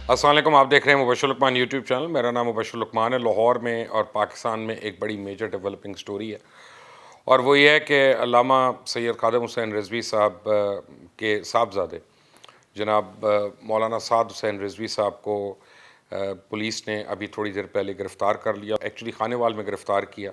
السلام علیکم، آپ دیکھ رہے ہیں مبشر لقمان یوٹیوب چینل. میرا نام مبشر لقمان ہے. لاہور میں اور پاکستان میں ایک بڑی میجر ڈیولپنگ سٹوری ہے، اور وہ یہ ہے کہ علامہ سید خادم حسین رضوی صاحب کے صاحبزادے جناب مولانا سعد حسین رضوی صاحب کو پولیس نے ابھی تھوڑی دیر پہلے گرفتار کر لیا. ایکچولی خانے وال میں گرفتار کیا،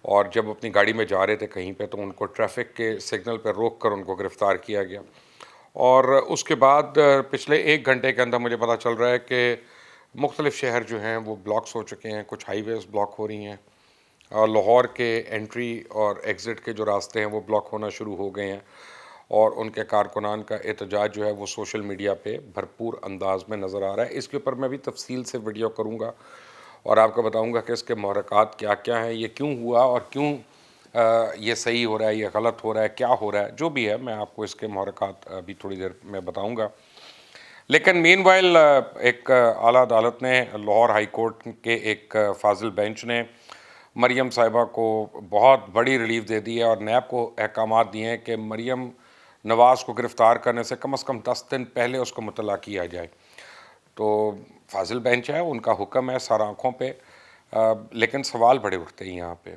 اور جب اپنی گاڑی میں جا رہے تھے کہیں پہ تو ان کو ٹریفک کے سگنل پہ روک کر ان کو گرفتار کیا گیا. اور اس کے بعد پچھلے 1 گھنٹے کے اندر مجھے پتہ چل رہا ہے کہ مختلف شہر جو ہیں وہ بلاکس ہو چکے ہیں، کچھ ہائی ویز بلاک ہو رہی ہیں، اور لاہور کے انٹری اور ایگزٹ کے جو راستے ہیں وہ بلاک ہونا شروع ہو گئے ہیں. اور ان کے کارکنان کا احتجاج جو ہے وہ سوشل میڈیا پہ بھرپور انداز میں نظر آ رہا ہے. اس کے اوپر میں بھی تفصیل سے ویڈیو کروں گا اور آپ کو بتاؤں گا کہ اس کے محرکات کیا کیا ہیں، یہ کیوں ہوا اور کیوں یہ صحیح ہو رہا ہے، یہ غلط ہو رہا ہے، کیا ہو رہا ہے. جو بھی ہے میں آپ کو اس کے محرکات ابھی تھوڑی دیر میں بتاؤں گا. لیکن مین وائل ایک اعلیٰ عدالت نے، لاہور ہائی کورٹ کے ایک فاضل بینچ نے مریم صاحبہ کو بہت بڑی ریلیف دے دی ہے، اور نیب کو احکامات دیے ہیں کہ مریم نواز کو گرفتار کرنے سے کم 10 دن پہلے اس کو مطلع کیا جائے. تو فاضل بینچ ہے، ان کا حکم ہے سر آنکھوں پہ. لیکن سوال بڑے اٹھتے ہیں یہاں پہ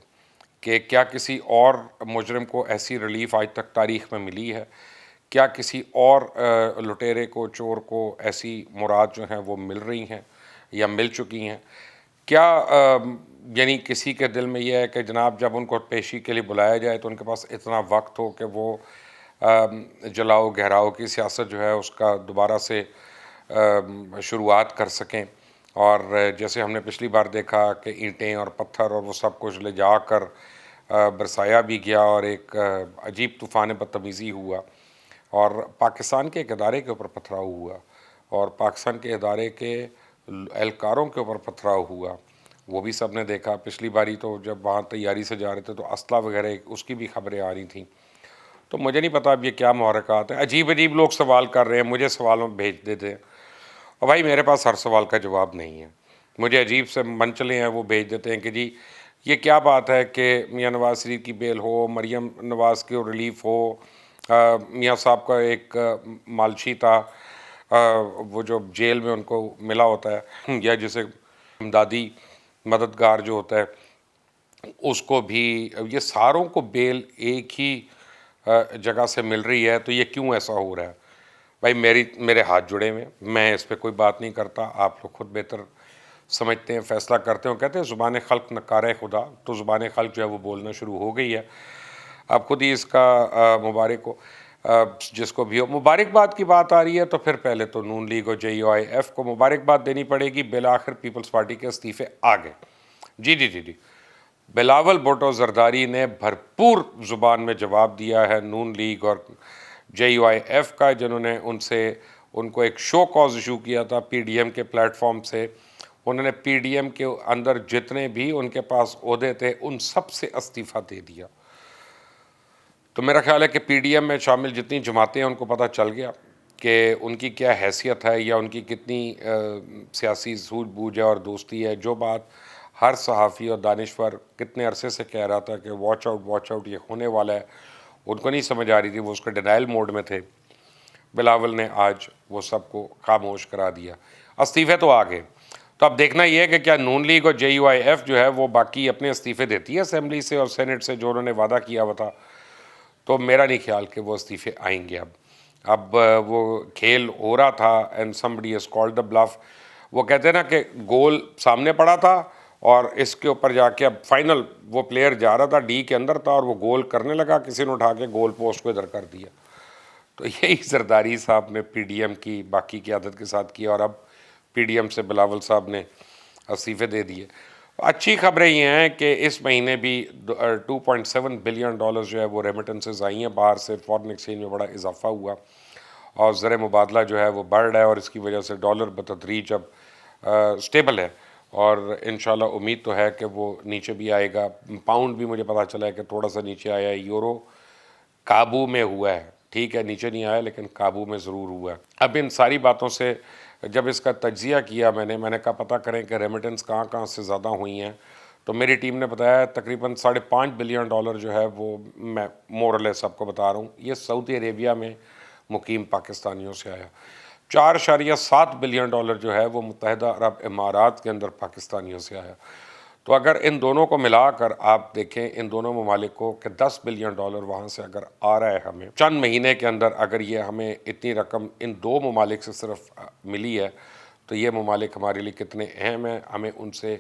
کہ کیا کسی اور مجرم کو ایسی ریلیف آج تک تاریخ میں ملی ہے؟ کیا کسی اور لٹیرے کو، چور کو ایسی مراد جو ہیں وہ مل رہی ہیں یا مل چکی ہیں؟ کیا یعنی کسی کے دل میں یہ ہے کہ جناب جب ان کو پیشی کے لیے بلایا جائے تو ان کے پاس اتنا وقت ہو کہ وہ جلاؤ گہراؤ کی سیاست جو ہے اس کا دوبارہ سے شروعات کر سکیں؟ اور جیسے ہم نے پچھلی بار دیکھا کہ اینٹیں اور پتھر اور وہ سب کچھ لے جا کر برسایا بھی گیا، اور ایک عجیب طوفان بدتمیزی ہوا، اور پاکستان کے ایک ادارے کے اوپر پتھراؤ ہوا، اور پاکستان کے ادارے کے اہلکاروں کے اوپر پتھراؤ ہوا. وہ بھی سب نے دیکھا. پچھلی باری تو جب وہاں تیاری سے جا رہے تھے تو اسلحہ وغیرہ اس کی بھی خبریں آ رہی تھیں. تو مجھے نہیں پتا اب یہ کیا محرکات ہیں. عجیب عجیب لوگ سوال کر رہے ہیں، مجھے سوالوں بھیج دیتے ہیں، اور بھائی میرے پاس ہر سوال کا جواب نہیں ہے. مجھے عجیب سے منچلے ہیں وہ بھیج دیتے ہیں کہ جی یہ کیا بات ہے کہ میاں نواز شریف کی بیل ہو، مریم نواز کی ریلیف ہو، میاں صاحب کا ایک مالچی تھا وہ جو جیل میں ان کو ملا ہوتا ہے، یا جسے امدادی مددگار جو ہوتا ہے اس کو بھی، یہ ساروں کو بیل ایک ہی جگہ سے مل رہی ہے. تو یہ کیوں ایسا ہو رہا ہے؟ بھائی میرے ہاتھ جڑے ہوئے ہیں، میں اس پہ کوئی بات نہیں کرتا. آپ لوگ خود بہتر سمجھتے ہیں، فیصلہ کرتے ہیں. کہتے ہیں زبان خلق نکارہ خدا، تو زبان خلق جو ہے وہ بولنا شروع ہو گئی ہے. آپ خود ہی اس کا مبارک ہو جس کو بھی ہو. مبارکباد کی بات آ رہی ہے تو پھر پہلے تو نون لیگ اور JUIF کو مبارکباد دینی پڑے گی. بالآخر پیپلز پارٹی کے استعفے آ گئے. جی بلاول بھٹو زرداری نے بھرپور زبان میں جواب دیا ہے نون لیگ اور JUIF کا، جنہوں نے ان کو ایک شو کاز ایشو کیا تھا PDM کے پلیٹ فارم سے. انہوں نے PDM کے اندر جتنے بھی ان کے پاس عہدے تھے ان سب سے استعفیٰ دے دیا. تو میرا خیال ہے کہ PDM میں شامل جتنی جماعتیں ہیں ان کو پتہ چل گیا کہ ان کی کیا حیثیت ہے یا ان کی کتنی سیاسی سوجھ بوجھ ہے اور دوستی ہے. جو بات ہر صحافی اور دانشور کتنے عرصے سے کہہ رہا تھا کہ واچ آؤٹ یہ ہونے والا ہے، ان کو نہیں سمجھ آ رہی تھی، وہ اس کے ڈینائل موڈ میں تھے. بلاول نے آج وہ سب کو خاموش کرا دیا. استعفے تو آ گئے. تو اب دیکھنا یہ ہے کہ کیا نون لیگ اور JUIF جو ہے وہ باقی اپنے استعفے دیتی ہے اسمبلی سے اور سینٹ سے، جو انہوں نے وعدہ کیا ہوا تھا. تو میرا نہیں خیال کہ وہ استعفے آئیں گے. اب وہ کھیل ہو رہا تھا and somebody has called the bluff. وہ کہتے ہیں نا کہ گول سامنے پڑا تھا اور اس کے اوپر جا کے اب فائنل وہ پلیئر جا رہا تھا ڈی کے اندر تھا اور وہ گول کرنے لگا، کسی نے اٹھا کے گول پوسٹ کو ادھر کر دیا. تو یہی زرداری صاحب نے PDM کی باقی قیادت کے ساتھ کیا، اور اب PDM سے بلاول صاحب نے استعفے دے دیے. اچھی خبریں یہ ہیں کہ اس مہینے بھی $2.7 بلین جو ہے وہ ریمیٹنسز آئی ہیں باہر سے. فارن ایکسچینج میں بڑا اضافہ ہوا اور زر مبادلہ جو ہے وہ بڑھ رہا ہے، اور اس کی وجہ سے ڈالر بتدریج اب سٹیبل ہے، اور انشاءاللہ امید تو ہے کہ وہ نیچے بھی آئے گا. پاؤنڈ بھی مجھے پتا چلا ہے کہ تھوڑا سا نیچے آیا ہے. یورو قابو میں ہوا ہے، ٹھیک ہے نیچے نہیں آیا لیکن قابو میں ضرور ہوا ہے. اب ان ساری باتوں سے جب اس کا تجزیہ کیا میں نے کہا پتہ کریں کہ ریمیٹنس کہاں سے زیادہ ہوئی ہیں. تو میری ٹیم نے بتایا تقریباً $5.5 بلین جو ہے وہ، میں مور اور لیس آپ کو بتا رہا ہوں، یہ سعودی عربیہ میں مقیم پاکستانیوں سے آیا. $4.7 بلین جو ہے وہ متحدہ عرب امارات کے اندر پاکستانیوں سے آیا۔ تو اگر ان دونوں کو ملا کر آپ دیکھیں ان دونوں ممالک کو کہ $10 بلین وہاں سے اگر آ رہا ہے ہمیں چند مہینے کے اندر، اگر یہ ہمیں اتنی رقم ان دو ممالک سے صرف ملی ہے تو یہ ممالک ہمارے لیے کتنے اہم ہیں۔ ہمیں ان سے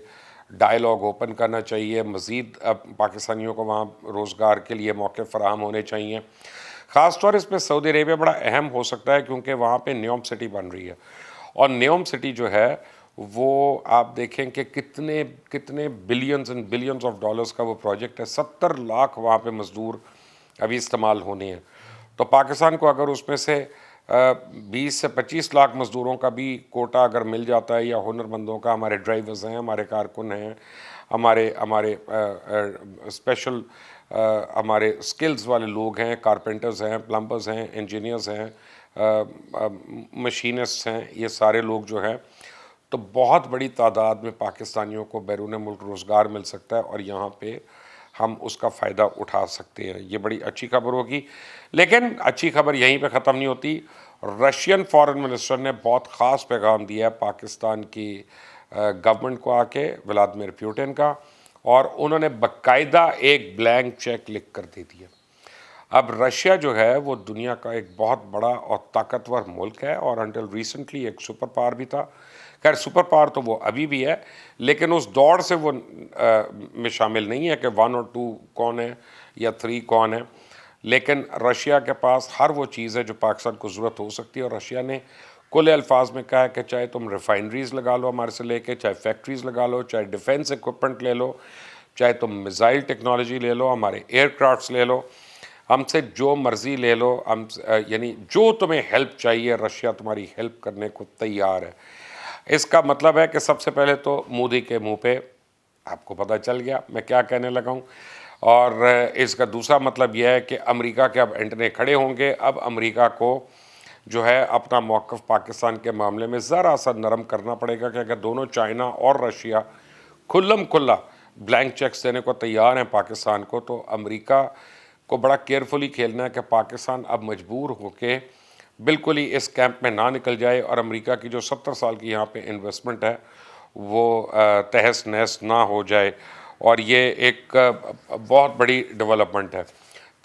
ڈائیلاگ اوپن کرنا چاہیے، مزید پاکستانیوں کو وہاں روزگار کے لیے موقع فراہم ہونے چاہیے۔ خاص طور اس میں سعودی عربیہ بڑا اہم ہو سکتا ہے کیونکہ وہاں پہ نیوم سٹی بن رہی ہے، اور نیوم سٹی جو ہے وہ آپ دیکھیں کہ کتنے billions and billions of dollars کا وہ پروجیکٹ ہے۔ 70 لاکھ وہاں پہ مزدور ابھی استعمال ہونے ہیں، تو پاکستان کو اگر اس میں سے 20 سے 25 لاکھ مزدوروں کا بھی کوٹا اگر مل جاتا ہے، یا ہنرمندوں کا، ہمارے ڈرائیورز ہیں، ہمارے کارکن ہیں، ہمارے اسپیشل ہمارے سکلز والے لوگ ہیں، کارپینٹرز ہیں، پلمبرز ہیں، انجینئرز ہیں، مشینسٹ ہیں، یہ سارے لوگ جو ہیں، تو بہت بڑی تعداد میں پاکستانیوں کو بیرون ملک روزگار مل سکتا ہے، اور یہاں پہ ہم اس کا فائدہ اٹھا سکتے ہیں۔ یہ بڑی اچھی خبر ہوگی، لیکن اچھی خبر یہیں پہ ختم نہیں ہوتی۔ رشین فارن منسٹر نے بہت خاص پیغام دیا ہے پاکستان کی گورنمنٹ کو آ کے، ولادیمیر پیوٹن کا، اور انہوں نے باقاعدہ ایک بلینک چیک لکھ کر دے دیا۔ اب رشیا جو ہے وہ دنیا کا ایک بہت بڑا اور طاقتور ملک ہے، اور انٹل ریسنٹلی ایک سپر پاور بھی تھا۔ خیر سپر پاور تو وہ ابھی بھی ہے، لیکن اس دوڑ سے وہ میں شامل نہیں ہے کہ 1 اور 2 کون ہے یا 3 کون ہے، لیکن رشیا کے پاس ہر وہ چیز ہے جو پاکستان کو ضرورت ہو سکتی ہے، اور رشیا نے کھلے الفاظ میں کہا ہے کہ چاہے تم ریفائنریز لگا لو ہمارے سے لے کے، چاہے فیکٹریز لگا لو، چاہے ڈیفینس ایکوپمنٹ لے لو، چاہے تم میزائل ٹیکنالوجی لے لو، ہمارے ایئر کرافٹس لے لو، ہم سے جو مرضی لے لو، یعنی جو تمہیں ہیلپ چاہیے رشیا تمہاری ہیلپ کرنے کو تیار ہے۔ اس کا مطلب ہے کہ سب سے پہلے تو مودی کے منہ پہ آپ کو پتہ چل گیا میں کیا کہنے لگا ہوں، اور اس کا دوسرا مطلب یہ ہے کہ امریکہ کے اب اینٹنے کھڑے ہوں گے۔ اب امریکہ کو جو ہے اپنا موقف پاکستان کے معاملے میں ذرا سا نرم کرنا پڑے گا، کہ اگر دونوں چائنا اور رشیا کھلم کھلا بلینک چیکس دینے کو تیار ہیں پاکستان کو، تو امریکہ کو بڑا کیئرفلی کھیلنا ہے کہ پاکستان اب مجبور ہو کے بالکل ہی اس کیمپ میں نہ نکل جائے، اور امریکہ کی جو 70 سال کی یہاں پہ انویسٹمنٹ ہے وہ تہس نہس نہ ہو جائے، اور یہ ایک بہت بڑی ڈیولپمنٹ ہے۔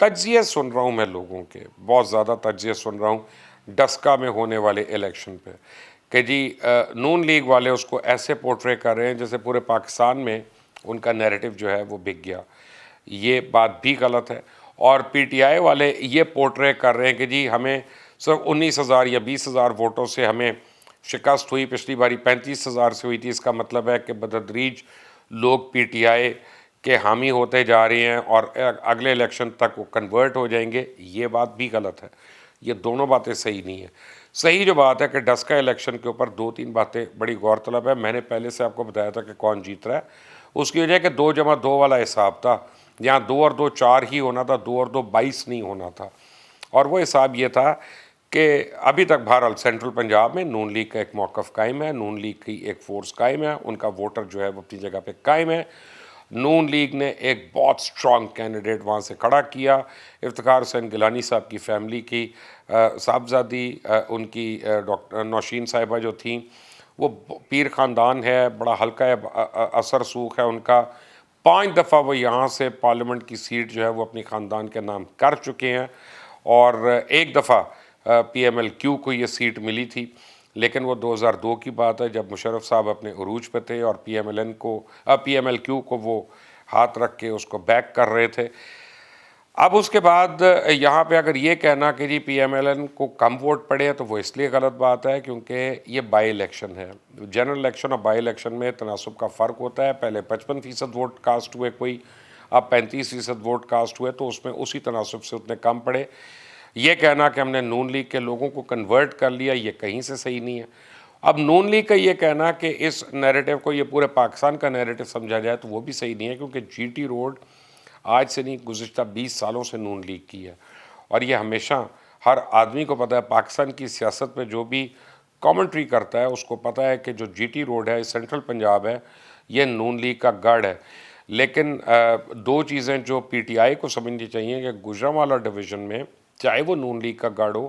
تجزیے سن رہا ہوں میں لوگوں کے، بہت زیادہ تجزیے سن رہا ہوں ڈسکا میں ہونے والے الیکشن پہ، کہ جی نون لیگ والے اس کو ایسے پورٹرے کر رہے ہیں جیسے پورے پاکستان میں ان کا نیریٹو جو ہے وہ بک گیا۔ یہ بات بھی غلط ہے، اور پی ٹی آئی والے یہ پورٹرے کر رہے ہیں کہ جی ہمیں صرف 19,000 یا 20,000 ووٹوں سے ہمیں شکست ہوئی، پچھلی باری 35,000 سے ہوئی تھی۔ اس کا مطلب ہے کہ بتدریج لوگ پی ٹی آئی کے حامی ہوتے جا رہے ہیں، اور اگلے الیکشن تک وہ کنورٹ ہو جائیں گے۔ یہ بات بھی غلط ہے، یہ دونوں باتیں صحیح نہیں ہیں۔ صحیح جو بات ہے کہ ڈسکا الیکشن کے اوپر 2-3 باتیں بڑی غور طلب ہے۔ میں نے پہلے سے آپ کو بتایا تھا کہ کون جیت رہا ہے، اس کی وجہ کہ 2+2 والا حساب تھا، یہاں 2 اور 2 4 ہی ہونا تھا، 2 اور 2 22 نہیں ہونا تھا، اور وہ حساب یہ تھا کہ ابھی تک بہرحال سینٹرل پنجاب میں نون لیگ کا ایک موقف قائم ہے، نون لیگ کی ایک فورس قائم ہے، ان کا ووٹر جو ہے وہ اپنی جگہ پہ قائم ہے۔ نون لیگ نے ایک بہت سٹرانگ کینڈیڈیٹ وہاں سے کھڑا کیا، افتخار حسین گیلانی صاحب کی فیملی کی صاحبزادی، ان کی ڈاکٹر نوشین صاحبہ جو تھیں، وہ پیر خاندان ہے، بڑا حلقہ اثر سوخ ہے ان کا۔ 5 دفعہ وہ یہاں سے پارلیمنٹ کی سیٹ جو ہے وہ اپنی خاندان کے نام کر چکے ہیں، اور ایک دفعہ پی ایم ایل کیو کو یہ سیٹ ملی تھی، لیکن وہ 2002 کی بات ہے جب مشرف صاحب اپنے عروج پہ تھے، اور پی ایم ایل کیو کو وہ ہاتھ رکھ کے اس کو بیک کر رہے تھے۔ اب اس کے بعد یہاں پہ اگر یہ کہنا کہ جی پی ایم ایل این کو کم ووٹ پڑے ہیں، تو وہ اس لیے غلط بات ہے کیونکہ یہ بائی الیکشن ہے۔ جنرل الیکشن اور بائی الیکشن میں تناسب کا فرق ہوتا ہے، پہلے 55% ووٹ کاسٹ ہوئے کوئی، اب 35% ووٹ کاسٹ ہوئے، تو اس میں اسی تناسب سے اتنے کم پڑے۔ یہ کہنا کہ ہم نے نون لیگ کے لوگوں کو کنورٹ کر لیا، یہ کہیں سے صحیح نہیں ہے۔ اب نون لیگ کا یہ کہنا کہ اس نیریٹو کو یہ پورے پاکستان کا نیریٹو سمجھا جائے، تو وہ بھی صحیح نہیں ہے، کیونکہ جی ٹی روڈ آج سے نہیں گزشتہ 20 سالوں سے نون لیگ کی ہے، اور یہ ہمیشہ ہر آدمی کو پتہ ہے، پاکستان کی سیاست میں جو بھی کامنٹری کرتا ہے اس کو پتہ ہے کہ جو جی ٹی روڈ ہے، سینٹرل پنجاب ہے، یہ نون لیگ کا گڑھ ہے۔ لیکن 2 چیزیں جو پی ٹی آئی کو سمجھنی چاہیے کہ گوجرانوالہ ڈویژن میں چاہے وہ نون لیگ کا گڑھ ہو،